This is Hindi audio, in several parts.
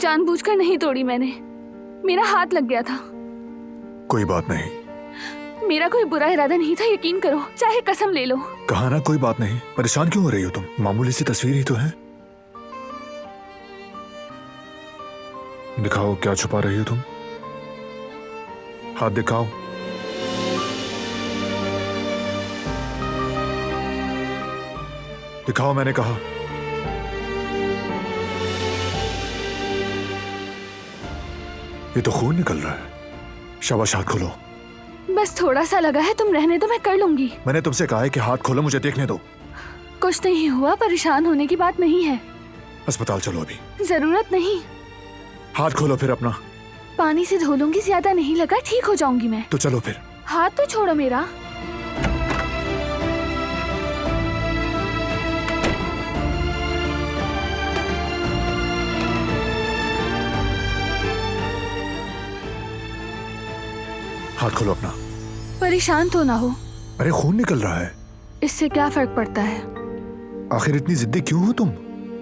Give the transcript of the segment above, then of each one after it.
जानबूझकर नहीं तोड़ी मैंने, मेरा हाथ लग गया था। कोई बात नहीं। मेरा कोई बुरा इरादा नहीं था, यकीन करो, चाहे कसम ले लो। कहा ना कोई बात नहीं। परेशान क्यों हो रही हो तुम? मामूली सी तस्वीर ही तो है। दिखाओ क्या छुपा रही हो तुम। हाथ दिखाओ। दिखाओ मैंने कहा। ये तो खून निकल रहा है। शाबाश, हाथ खोलो। बस थोड़ा सा लगा है, तुम रहने दो, मैं कर लूंगी। मैंने तुमसे कहा है कि हाथ खोलो, मुझे देखने दो। कुछ नहीं हुआ, परेशान होने की बात नहीं है। अस्पताल चलो अभी। जरूरत नहीं। हाथ खोलो फिर अपना। पानी से धो लूंगी, ज्यादा नहीं लगा, ठीक हो जाऊंगी मैं। तो चलो फिर। हाथ तो छोड़ो मेरा। हाथ खोलो अपना। परेशान तो ना हो। अरे खून निकल रहा है। इससे क्या फर्क पड़ता है? आखिर इतनी जिद्दी क्यों हो तुम?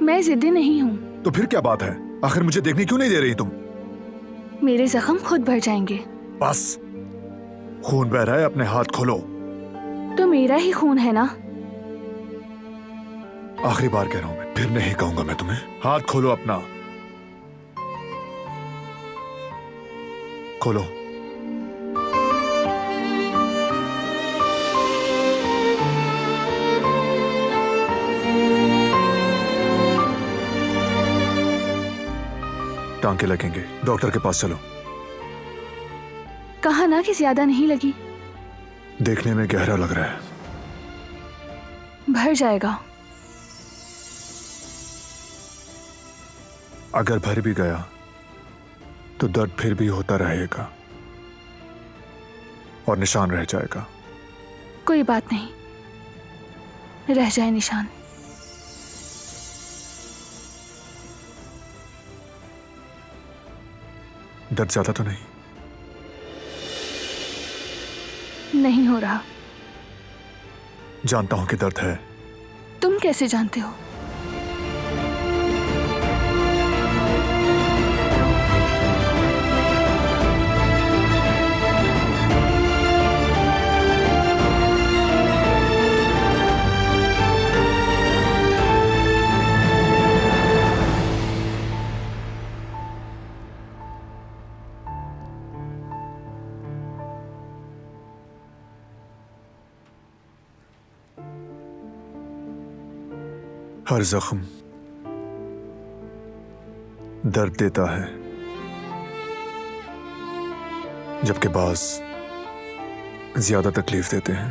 मैं जिद्दी नहीं हूँ। तो फिर क्या बात है? आखिर मुझे देखने क्यों नहीं दे रही तुम? मेरे जख्म खुद भर जाएंगे। बस, खून बह रहा है, अपने हाथ खोलो। तो मेरा ही खून है ना। आखिरी बार कह रहा हूं मैं, फिर नहीं कहूंगा मैं तुम्हें। हाथ खोलो अपना। खोलो। टांके लगेंगे, डॉक्टर के पास चलो। कहा ना कि ज्यादा नहीं लगी। देखने में गहरा लग रहा है। भर जाएगा। अगर भर भी गया तो दर्द फिर भी होता रहेगा और निशान रह जाएगा। कोई बात नहीं, रह जाए निशान। दर्द ज्यादा तो नहीं? नहीं हो रहा। जानता हूं कि दर्द है। तुम कैसे जानते हो? हर जख्म दर्द देता है, जबकि बाज ज्यादा तकलीफ देते हैं।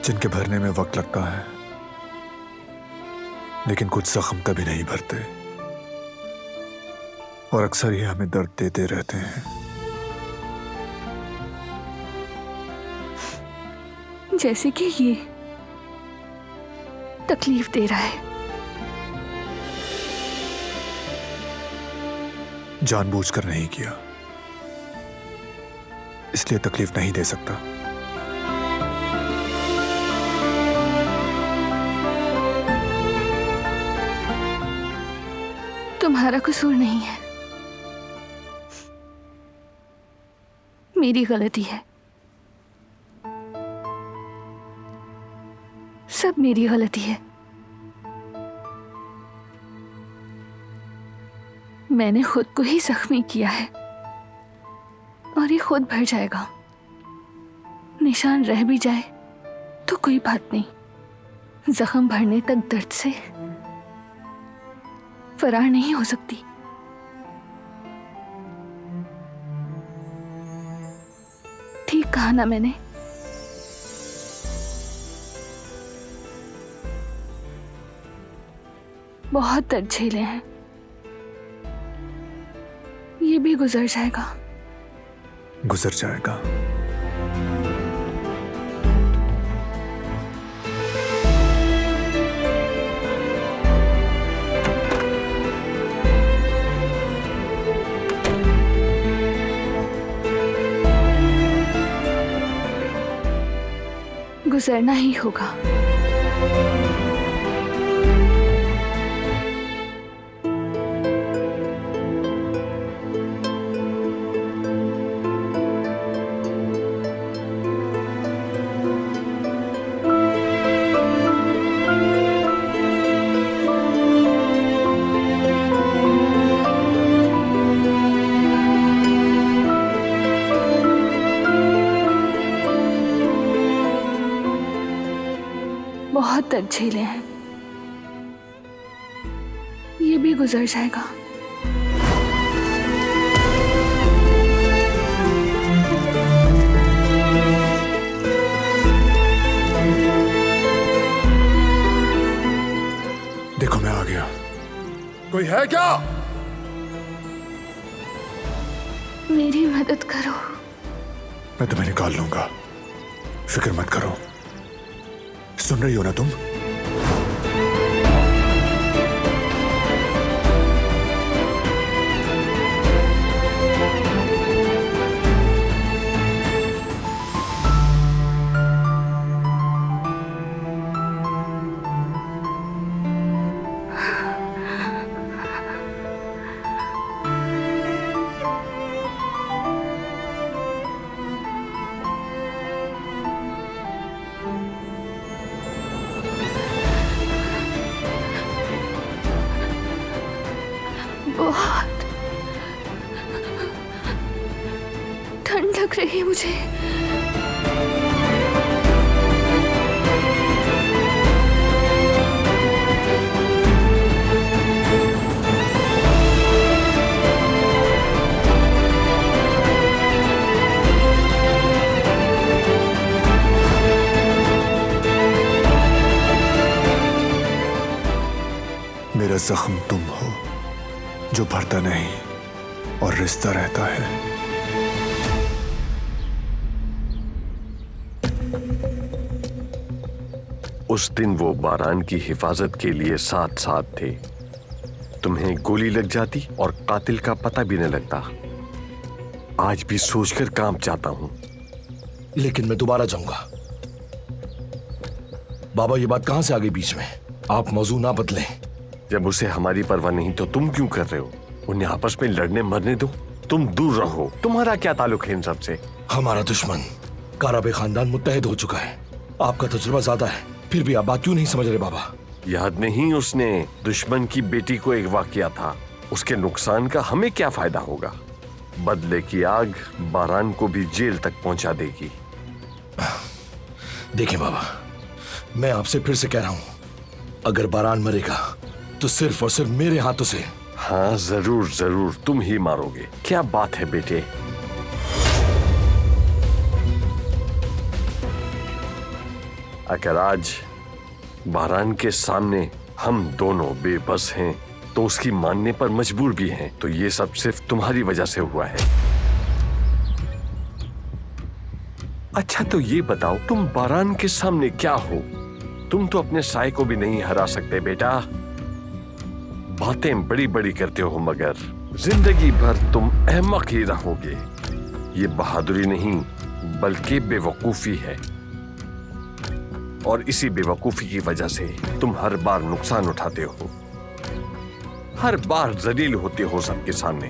जिनके भरने में वक्त लगता है, लेकिन कुछ जख्म कभी नहीं भरते और अक्सर ही हमें दर्द देते रहते हैं। जैसे कि ये तकलीफ दे रहा है। जानबूझकर नहीं किया, इसलिए तकलीफ नहीं दे सकता। तुम्हारा कसूर नहीं है, मेरी गलती है। सब मेरी गलती है। मैंने खुद को ही जख्मी किया है और ये खुद भर जाएगा। निशान रह भी जाए तो कोई बात नहीं, जख्म भरने तक दर्द से फरार नहीं हो सकती। ठीक कहा ना मैंने? बहुत दर्द झेले हैं, ये भी गुजर जाएगा। गुजर जाएगा। गुजरना ही होगा। बहुत तक झेले हैं, ये भी गुजर जाएगा। देखो मैं आ गया। कोई है क्या? मेरी मदद करो। मैं तुम्हें निकाल लूंगा, फिक्र मत करो। सुन रही हो ना तुम? बहुत ठंड लग रही है मुझे। मेरा जख्म तुम हो जो भरता नहीं और रिश्ता रहता है। उस दिन वो बारान की हिफाजत के लिए साथ साथ थे। तुम्हें गोली लग जाती और कातिल का पता भी न लगता। आज भी सोचकर कांप जाता हूं। लेकिन मैं दोबारा जाऊंगा। बाबा, ये बात कहां से आ गई बीच में? आप मौजू ना बदलें। जब उसे हमारी परवाह नहीं तो तुम क्यों कर रहे हो? उन्हें आपस में लड़ने मरने दो, तुम दूर रहो। तुम्हारा क्या ताल्लुक है इन सब से? हमारा दुश्मन काराबे खानदान मुत्तहिद हो चुका है। आपका तजुर्बा ज्यादा है, फिर भी आप बात क्यों नहीं समझ रहे बाबा? याद नहीं उसने दुश्मन की बेटी को अगवा किया था। उसके नुकसान का हमें क्या फायदा होगा? बदले की आग बारान को भी जेल तक पहुंचा देगी। देखें बाबा, मैं आपसे फिर से कह रहा हूं, अगर बारान मरेगा तो सिर्फ और सिर्फ मेरे हाथों से। हाँ जरूर जरूर, तुम ही मारोगे। क्या बात है बेटे। अगर आज बारान के सामने हम दोनों बेबस हैं तो उसकी मानने पर मजबूर भी हैं, तो ये सब सिर्फ तुम्हारी वजह से हुआ है। अच्छा तो ये बताओ, तुम बारान के सामने क्या हो? तुम तो अपने साए को भी नहीं हरा सकते बेटा। बातें बड़ी बड़ी करते हो मगर जिंदगी भर तुम अहमक ही रहोगे। ये बहादुरी नहीं बल्कि बेवकूफी है, और इसी बेवकूफी की वजह से तुम हर बार नुकसान उठाते हो, हर बार जलील होते हो सबके सामने।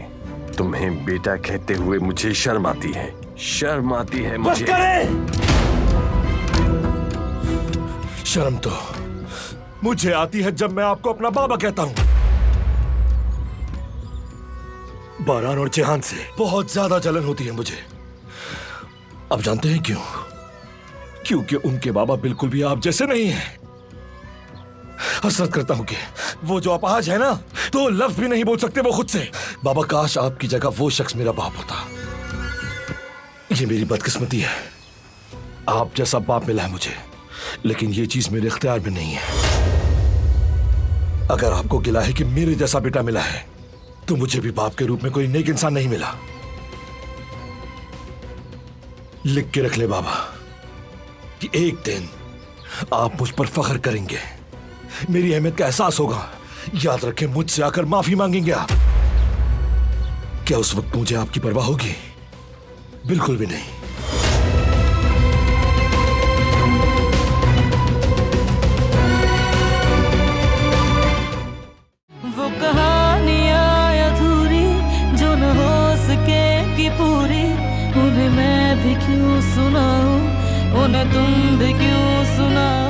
तुम्हें बेटा कहते हुए मुझे शर्म आती है, शर्म आती है मुझे। शर्म तो मुझे आती है जब मैं आपको अपना बाबा कहता हूं। बारान और जेहान से बहुत ज्यादा जलन होती है मुझे। अब जानते हैं क्यों? क्योंकि उनके बाबा बिल्कुल भी आप जैसे नहीं हैं। हसरत करता हूं कि वो जो अपाहज है ना, तो लफ्ज भी नहीं बोल सकते वो खुद से। बाबा, काश आपकी जगह वो शख्स मेरा बाप होता। ये मेरी बदकिस्मती है, आप जैसा बाप मिला है मुझे, लेकिन ये चीज मेरे इख्तियार में नहीं है। अगर आपको गिला है कि मेरे जैसा बेटा मिला है, तो मुझे भी बाप के रूप में कोई नेक इंसान नहीं मिला। लिख के रख ले बाबा कि एक दिन आप मुझ पर फख्र करेंगे, मेरी अहमियत का एहसास होगा। याद रखें, मुझसे आकर माफी मांगेंगे आप। क्या उस वक्त मुझे आपकी परवाह होगी? बिल्कुल भी नहीं। न तुम भी क्यों सुना